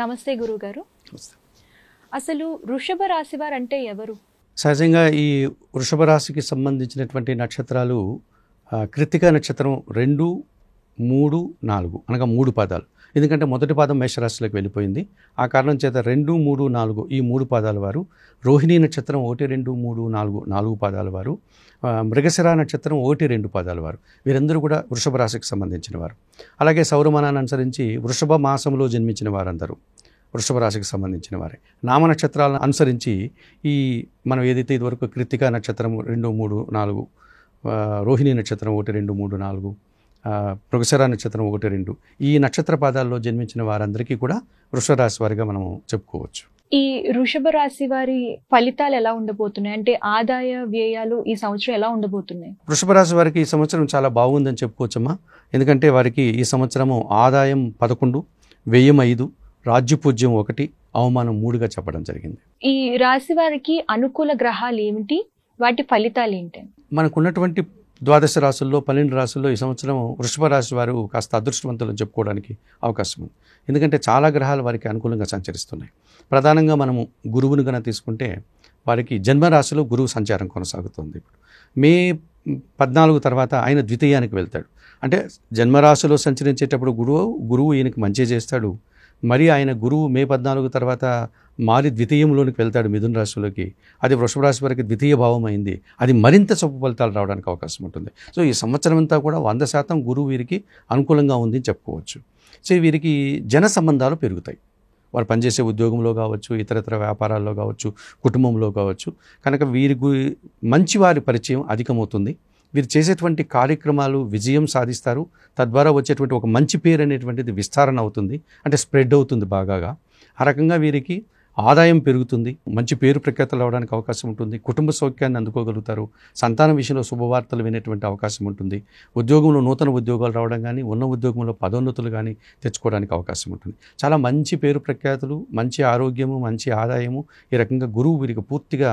నమస్తే గురుగారు. అసలు వృషభ రాశి వారు అంటే ఎవరు? సహజంగా ఈ వృషభ రాశికి సంబంధించినటువంటి నక్షత్రాలు కృత్తిక నక్షత్రం 2, 3, 4 అనగా 3 పాదాలు. ఎందుకంటే మొదటి పాదం మేషరాశిలోకి వెళ్ళిపోయింది. ఆ కారణం చేత 2, 3, 4 ఈ 3 పాదాల వారు, రోహిణీ నక్షత్రం 1, 2, 3, 4 పాదాల వారు, మృగశిర నక్షత్రం 1, 2 పాదాల వారు, వీరందరూ కూడా వృషభ రాశికి సంబంధించిన వారు. అలాగే సౌరమానాన్ని అనుసరించి వృషభ మాసంలో జన్మించిన వారందరూ వృషభ రాశికి సంబంధించిన వారే. నామ నక్షత్రాలను అనుసరించి ఈ మనం ఏదైతే ఇదివరకు కృత్తిక నక్షత్రం 2, 3, 4, రోహిణీ నక్షత్రం 1, 2, 3, 4, మృగశిర నక్షత్రం 1, 2 ఈ నక్షత్ర పాదాల్లో జన్మించిన వారందరికీ కూడా వృషభ రాశి వారిగా మనం చెప్పుకోవచ్చు. ఈ వృషభ రాశి వారి ఫలితాలు ఎలా ఉండబోతున్నాయి? అంటే ఆదాయ వ్యయాలు ఈ సంవత్సరం ఎలా ఉండబోతున్నాయి? వృషభ రాశి వారికి ఈ సంవత్సరం చాలా బాగుందని చెప్పుకోవచ్చమ్మా. ఎందుకంటే వారికి ఈ సంవత్సరము ఆదాయం 11, వ్యయం 5, రాజ్యపూజ్యం 1, అవమానం 3గా చెప్పడం జరిగింది. ఈ రాశి వారికి అనుకూల గ్రహాలు ఏమిటి? వాటి ఫలితాలు ఏంటి? మనకున్నటువంటి ద్వాదశ రాశుల్లో 12 రాశుల్లో ఈ సంవత్సరం వృషభ రాశి వారు కాస్త అదృష్టవంతులను చెప్పుకోవడానికి అవకాశం ఉంది. ఎందుకంటే చాలా గ్రహాలు వారికి అనుకూలంగా సంచరిస్తున్నాయి. ప్రధానంగా మనము గురువును కనుక తీసుకుంటే వారికి జన్మరాశిలో గురువు సంచారం కొనసాగుతుంది. ఇప్పుడు మే 14 తర్వాత ఆయన ద్వితీయానికి వెళ్తాడు. అంటే జన్మరాశిలో సంచరించేటప్పుడు గురువు ఈయనకి మంచి చేస్తాడు. మరి ఆయన గురువు మే 14 తర్వాత మారి ద్వితీయంలోనికి వెళ్తాడు, మిథున రాశిలోకి. అది వృషభ రాశి వారికి ద్వితీయ భావం అయింది. అది మరింత శుభ ఫలితాలు రావడానికి అవకాశం ఉంటుంది. సో ఈ సంవత్సరం అంతా కూడా 100% గురువు వీరికి అనుకూలంగా ఉంది అని చెప్పుకోవచ్చు. సో వీరికి జన సంబంధాలు పెరుగుతాయి. వారు పనిచేసే ఉద్యోగంలో కావచ్చు, ఇతరత్ర వ్యాపారాల్లో కావచ్చు, కుటుంబంలో కావచ్చు. కనుక వీరికి మంచి వారి పరిచయం అధికమవుతుంది. వీరు చేసేటువంటి కార్యక్రమాలు విజయం సాధిస్తారు. తద్వారా వచ్చేటువంటి ఒక మంచి పేరు అనేటువంటిది విస్తరణ అవుతుంది, అంటే స్ప్రెడ్ అవుతుంది బాగా. ఆ రకంగా వీరికి ఆదాయం పెరుగుతుంది, మంచి పేరు ప్రఖ్యాతలు అవడానికి అవకాశం ఉంటుంది, కుటుంబ సౌఖ్యాన్ని అందుకోగలుగుతారు, సంతానం విషయంలో శుభవార్తలు వినేటువంటి అవకాశం ఉంటుంది, ఉద్యోగంలో నూతన ఉద్యోగాలు రావడం కానీ, ఉన్న ఉద్యోగంలో పదోన్నతులు కానీ తెచ్చుకోవడానికి అవకాశం ఉంటుంది. చాలా మంచి పేరు ప్రఖ్యాతులు, మంచి ఆరోగ్యము, మంచి ఆదాయము, ఈ రకంగా గురువు వీరికి పూర్తిగా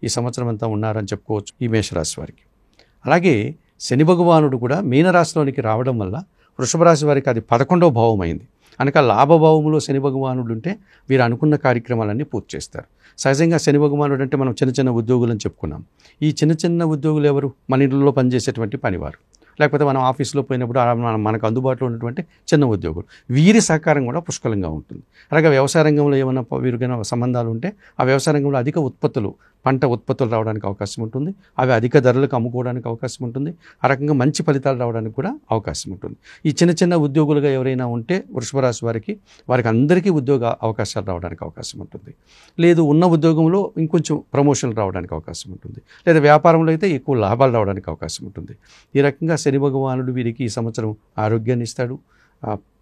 ఈ సంవత్సరం అంతా ఉన్నారని చెప్పుకోవచ్చు ఈ మేషరాశి వారికి. అలాగే శని భగవానుడు కూడా మీనరాశిలోనికి రావడం వల్ల వృషభ రాశి వారికి అది 11వ భావం అయింది. అనగా లాభభావంలో శని భగవానుడు ఉంటే వీరు అనుకున్న కార్యక్రమాలన్నీ పూర్తి చేస్తారు. సహజంగా శని భగవానుడు అంటే మనం చిన్న చిన్న ఉద్యోగులు అని చెప్పుకున్నాం. ఈ చిన్న చిన్న ఉద్యోగులు ఎవరు? మన ఇంట్లో పనిచేసేటువంటి పనివారు, లేకపోతే మనం ఆఫీసులో పోయినప్పుడు మనకు అందుబాటులో ఉన్నటువంటి చిన్న ఉద్యోగులు, వీరి సహకారం కూడా పుష్కలంగా ఉంటుంది. అలాగే వ్యవసాయ రంగంలో ఏమైనా వీరికైనా సంబంధాలు ఉంటే ఆ వ్యవసాయ రంగంలో అధిక ఉత్పత్తులు, పంట ఉత్పత్తులు రావడానికి అవకాశం ఉంటుంది. అవి అధిక ధరలకు అమ్ముకోవడానికి అవకాశం ఉంటుంది. ఆ రకంగా మంచి ఫలితాలు రావడానికి కూడా అవకాశం ఉంటుంది. ఈ చిన్న చిన్న ఉద్యోగులుగా ఎవరైనా ఉంటే వృషభ రాశి వారికి అందరికీ ఉద్యోగ అవకాశాలు రావడానికి అవకాశం ఉంటుంది. లేదు ఉన్న ఉద్యోగంలో ఇంకొంచెం ప్రమోషన్లు రావడానికి అవకాశం ఉంటుంది. లేదా వ్యాపారంలో అయితే ఎక్కువ లాభాలు రావడానికి అవకాశం ఉంటుంది. ఈ రకంగా శని భగవానుడు వీరికి ఈ సంవత్సరం ఆరోగ్యాన్ని ఇస్తాడు,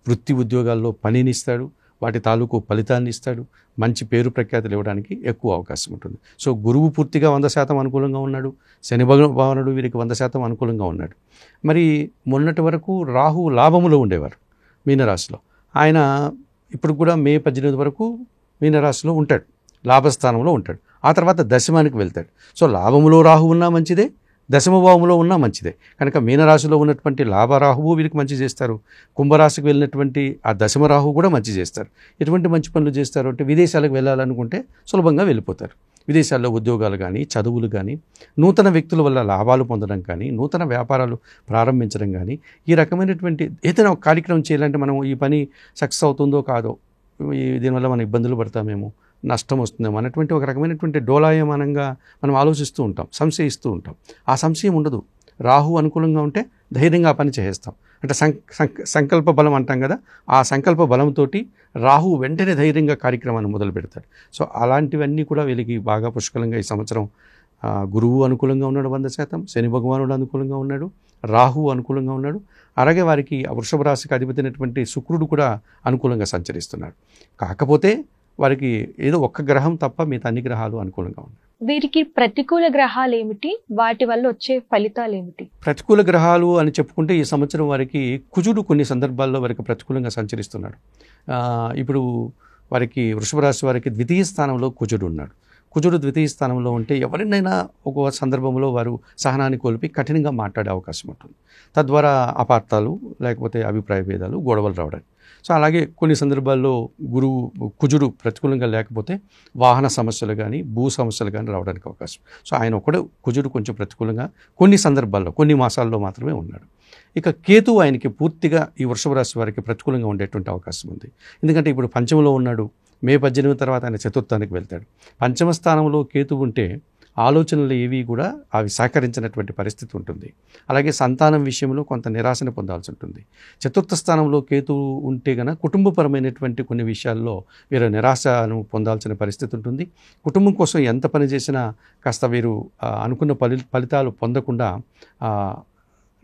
వృత్తి ఉద్యోగాల్లో పనిని ఇస్తాడు, వాటి తాలూకు ఫలితాన్ని ఇస్తాడు, మంచి పేరు ప్రఖ్యాతులు ఇవ్వడానికి ఎక్కువ అవకాశం ఉంటుంది. సో గురువు పూర్తిగా 100% అనుకూలంగా ఉన్నాడు, శని భగవానుడు వీరికి 100% అనుకూలంగా ఉన్నాడు. మరి మొన్నటి వరకు రాహు లాభములో ఉండేవారు మీనరాశిలో. ఆయన ఇప్పుడు కూడా మే 18 వరకు మీనరాశిలో ఉంటాడు, లాభస్థానంలో ఉంటాడు. ఆ తర్వాత దశమానికి వెళ్తాడు. సో లాభములో రాహు ఉన్నా మంచిదే, దశమభావంలో ఉన్నా మంచిదే. కనుక మీనరాశిలో ఉన్నటువంటి లాభరాహువు వీరికి మంచి చేస్తారు. కుంభరాశికి వెళ్ళినటువంటి ఆ దశమరాహు కూడా మంచి చేస్తారు. ఎటువంటి మంచి పనులు చేస్తారు అంటే విదేశాలకు వెళ్ళాలనుకుంటే సులభంగా వెళ్ళిపోతారు. విదేశాల్లో ఉద్యోగాలు కానీ, చదువులు కానీ, నూతన వ్యక్తుల వల్ల లాభాలు పొందడం కానీ, నూతన వ్యాపారాలు ప్రారంభించడం కానీ, ఈ రకమైనటువంటి ఏదైనా ఒక కార్యక్రమం చేయాలంటే మనం ఈ పని సక్సెస్ అవుతుందో కాదో, దీనివల్ల మనం ఇబ్బందులు పడతామేమో, నష్టం వస్తుందేమో అన్నటువంటి ఒక రకమైనటువంటి డోలాయమానంగా మనం ఆలోచిస్తూ ఉంటాం, సంశయిస్తూ ఉంటాం. ఆ సంశయం ఉండదు. రాహు అనుకూలంగా ఉంటే ధైర్యంగా ఆ పని చేసేస్తాం. అంటే సంకల్ప బలం అంటాం కదా, ఆ సంకల్ప బలంతో రాహు వెంటనే ధైర్యంగా కార్యక్రమాన్ని మొదలు పెడతాడు. సో అలాంటివన్నీ కూడా వీళ్ళకి బాగా పుష్కలంగా ఈ సంవత్సరం గురువు అనుకూలంగా ఉన్నాడు 100%, శని భగవానుడు అనుకూలంగా ఉన్నాడు, రాహు అనుకూలంగా ఉన్నాడు. అలాగే వారికి వృషభ రాశికి అధిపతి అయినటువంటి శుక్రుడు కూడా అనుకూలంగా సంచరిస్తున్నాడు. కాకపోతే వారికి ఏదో ఒక్క గ్రహం తప్ప మిగతా అన్ని గ్రహాలు అనుకూలంగా ఉన్నాయి. వీరికి ప్రతికూల గ్రహాలు ఏమిటి? వాటి వల్ల వచ్చే ఫలితాలు ఏమిటి? ప్రతికూల గ్రహాలు అని చెప్పుకుంటే ఈ సంవత్సరం వారికి కుజుడు కొన్ని సందర్భాల్లో వారికి ప్రతికూలంగా సంచరిస్తున్నాడు. ఇప్పుడు వారికి వృషభ రాశి వారికి ద్వితీయ స్థానంలో కుజుడు ఉన్నాడు. కుజుడు ద్వితీయ స్థానంలో ఉంటే ఎవరినైనా ఒక సందర్భంలో వారు సహనాన్ని కోల్పి కఠినంగా మాట్లాడే అవకాశం ఉంటుంది. తద్వారా అపార్థాలు లేకపోతే అభిప్రాయ భేదాలు గొడవలు రావడానికి. సో అలాగే కొన్ని సందర్భాల్లో కుజుడు ప్రతికూలంగా లేకపోతే వాహన సమస్యలు కానీ భూ సమస్యలు కానీ రావడానికి అవకాశం. సో ఆయన ఒకడు కుజుడు కొంచెం ప్రతికూలంగా కొన్ని సందర్భాల్లో కొన్ని మాసాల్లో మాత్రమే ఉన్నాడు. ఇక కేతువు ఆయనకి పూర్తిగా ఈ వృషభ రాశి వారికి ప్రతికూలంగా ఉండేటువంటి అవకాశం ఉంది. ఎందుకంటే ఇప్పుడు పంచమలో ఉన్నాడు. మే 18 తర్వాత ఆయన చతుర్థానికి వెళ్తాడు. పంచమ స్థానంలో కేతువు ఉంటే ఆలోచనలు ఏవి కూడా అవి సహకరించినటువంటి పరిస్థితి ఉంటుంది. అలాగే సంతానం విషయంలో కొంత నిరాశను పొందాల్సి ఉంటుంది. చతుర్థ స్థానంలో కేతువు ఉంటే గన కుటుంబపరమైనటువంటి కొన్ని విషయాల్లో వీరు నిరాశను పొందాల్సిన పరిస్థితి ఉంటుంది. కుటుంబం కోసం ఎంత పని చేసినా కాస్త వీరు అనుకున్న ఫలితాలు పొందకుండా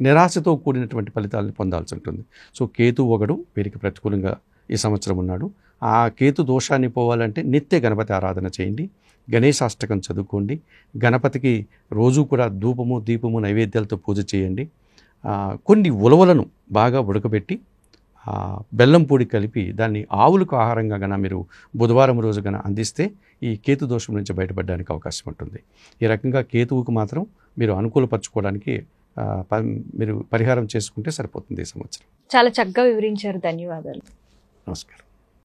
నిరాశతో కూడినటువంటి ఫలితాలను పొందాల్సి ఉంటుంది. సో కేతు ఒకడు వీరికి ప్రతికూలంగా ఈ సంవత్సరం ఉన్నాడు. ఆ కేతు దోషాన్ని పోవాలంటే నిత్య గణపతి ఆరాధన చేయండి, గణేశాష్టకం చదువుకోండి, గణపతికి రోజు కూడా ధూపము దీపము నైవేద్యాలతో పూజ చేయండి. కొన్ని ఉలవలను బాగా ఉడకబెట్టి బెల్లం పొడి కలిపి దాన్ని ఆవులకు ఆహారంగా గన మీరు బుధవారం రోజు గన అందిస్తే ఈ కేతు దోషం నుంచి బయటపడడానికి అవకాశం ఉంటుంది. ఈ రకంగా కేతువుకు మాత్రం మీరు అనుకూలపరచుకోవడానికి మీరు పరిహారం చేసుకుంటే సరిపోతుంది ఈ సంవత్సరం. చాలా చక్కగా వివరించారు. ధన్యవాదాలు. నమస్కారం.